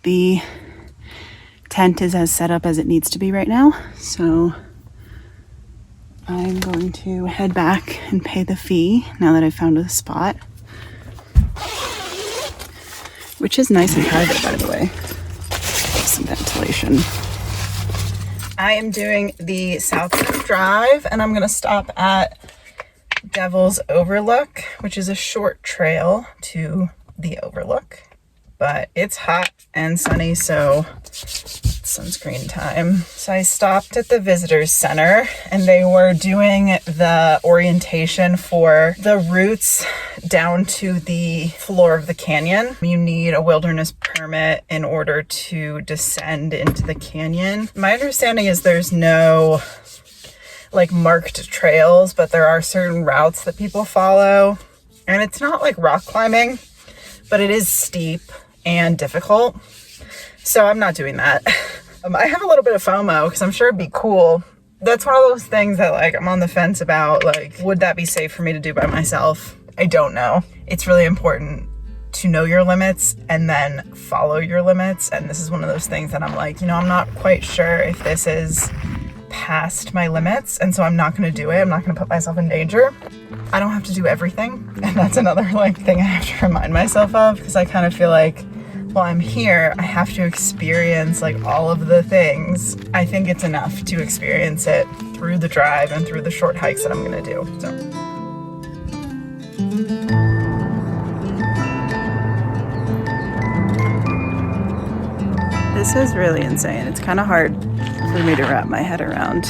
the tent is as set up as it needs to be right now. So I'm going to head back and pay the fee now that I've found a spot. Which is nice and private, by the way. Some ventilation. I am doing the South Drive, and I'm gonna stop at Devil's Overlook, which is a short trail to the Overlook. But it's hot and sunny, so it's sunscreen time. So I stopped at the Visitors Center, and they were doing the orientation for the routes down to the floor of the canyon. You need a wilderness permit in order to descend into the canyon. My understanding is there's no like marked trails, but there are certain routes that people follow. And it's not like rock climbing, but it is steep and difficult. So I'm not doing that. I have a little bit of FOMO because I'm sure it'd be cool. That's one of those things that like I'm on the fence about, like, would that be safe for me to do by myself? I don't know. It's really important to know your limits and then follow your limits. And this is one of those things that I'm like, I'm not quite sure if this is past my limits. And so I'm not going to do it. I'm not going to put myself in danger. I don't have to do everything. And that's another like thing I have to remind myself of, because I kind of feel like, while I'm here, I have to experience like all of the things. I think it's enough to experience it through the drive and through the short hikes that I'm going to do. So. This is really insane. It's kind of hard for me to wrap my head around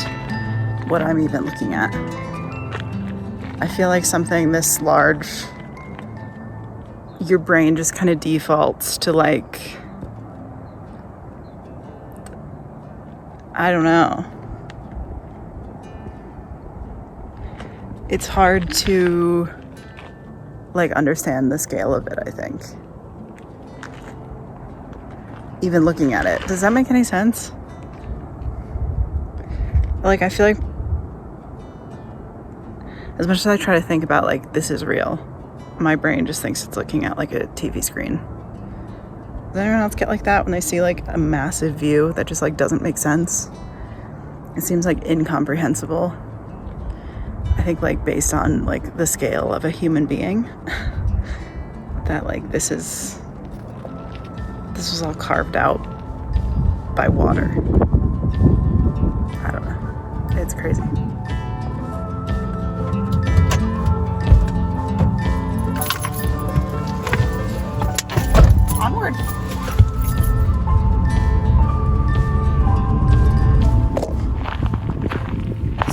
what I'm even looking at. I feel like something this large, your brain just kind of defaults to like, I don't know. It's hard to like understand the scale of it, I think. Even looking at it. Does that make any sense? Like, I feel like as much as I try to think about like, this is real, my brain just thinks it's looking at like a TV screen. Does anyone else get like that when they see like a massive view that just like doesn't make sense? It seems like incomprehensible. I think like based on like the scale of a human being, that like this was all carved out by water. I don't know. It's crazy. Onward.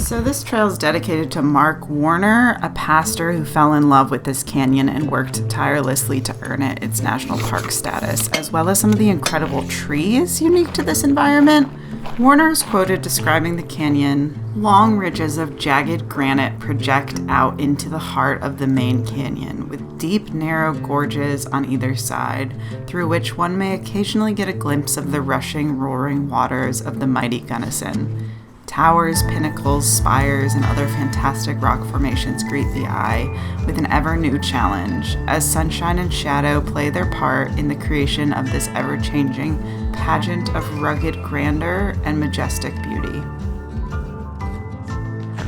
So this trail is dedicated to Mark Warner, a pastor who fell in love with this canyon and worked tirelessly to earn it its national park status, as well as some of the incredible trees unique to this environment. Warner is quoted describing the canyon: long ridges of jagged granite project out into the heart of the main canyon, with deep, narrow gorges on either side, through which one may occasionally get a glimpse of the rushing, roaring waters of the mighty Gunnison. Towers, pinnacles, spires, and other fantastic rock formations greet the eye with an ever-new challenge, as sunshine and shadow play their part in the creation of this ever-changing pageant of rugged grandeur and majestic beauty.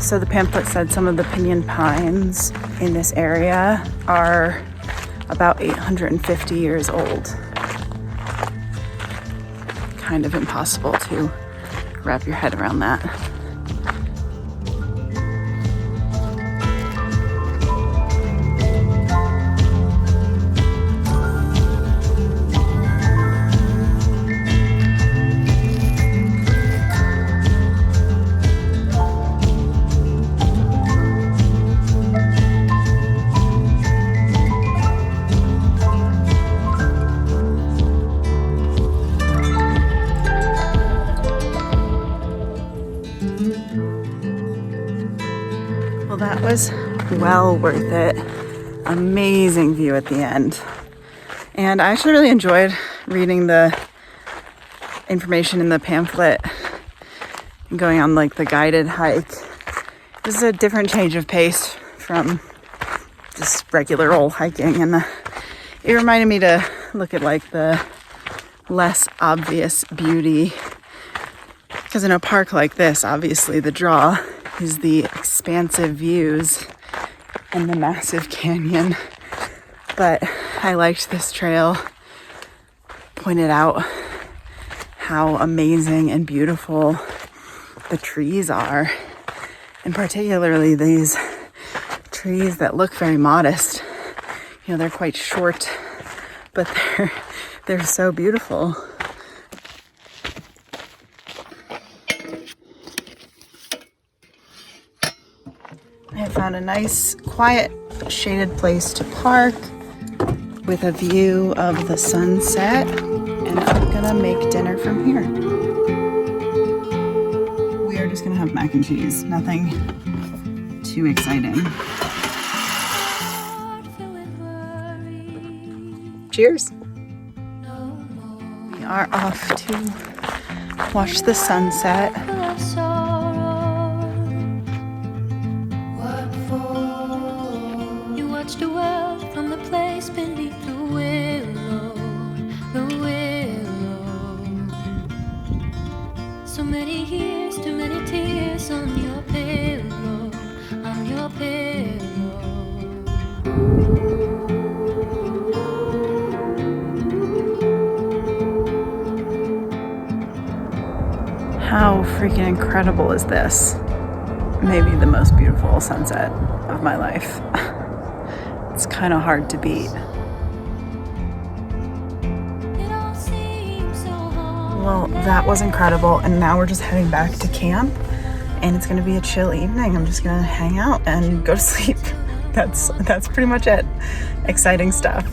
So the pamphlet said some of the pinyon pines in this area are about 850 years old. Kind of impossible to wrap your head around that. That was well worth it. Amazing view at the end. And I actually really enjoyed reading the information in the pamphlet and going on like the guided hike. It was a different change of pace from just regular old hiking, and it reminded me to look at like the less obvious beauty. Because in a park like this, obviously the draw is the expansive views and the massive canyon. But I liked this trail, pointed out how amazing and beautiful the trees are. And particularly these trees that look very modest. You know, they're quite short, but they're so beautiful. I found a nice, quiet, shaded place to park with a view of the sunset, and I'm gonna make dinner from here. We are just gonna have mac and cheese, nothing too exciting. Cheers. We are off to watch the sunset. You watch the world from the place beneath the willow, the willow. So many years, too many tears on your pillow, on your pillow. How freaking incredible is this? Maybe the most beautiful sunset of my life. It's kind of hard to beat. Well, that was incredible, and now we're just heading back to camp, and it's gonna be a chill evening. I'm just gonna hang out and go to sleep. That's pretty much it. Exciting stuff.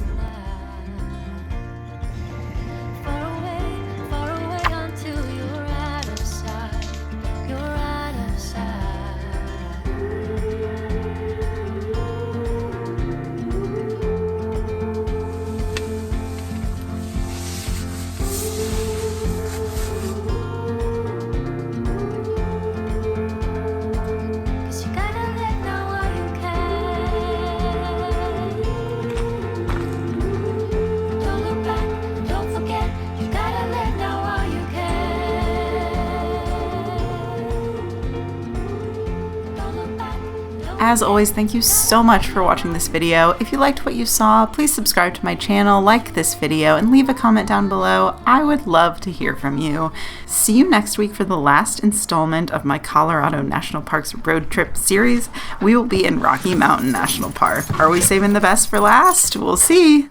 As always, thank you so much for watching this video. If you liked what you saw, please subscribe to my channel, like this video, and leave a comment down below. I would love to hear from you. See you next week for the last installment of my Colorado National Parks road trip series. We will be in Rocky Mountain National Park. Are we saving the best for last? We'll see.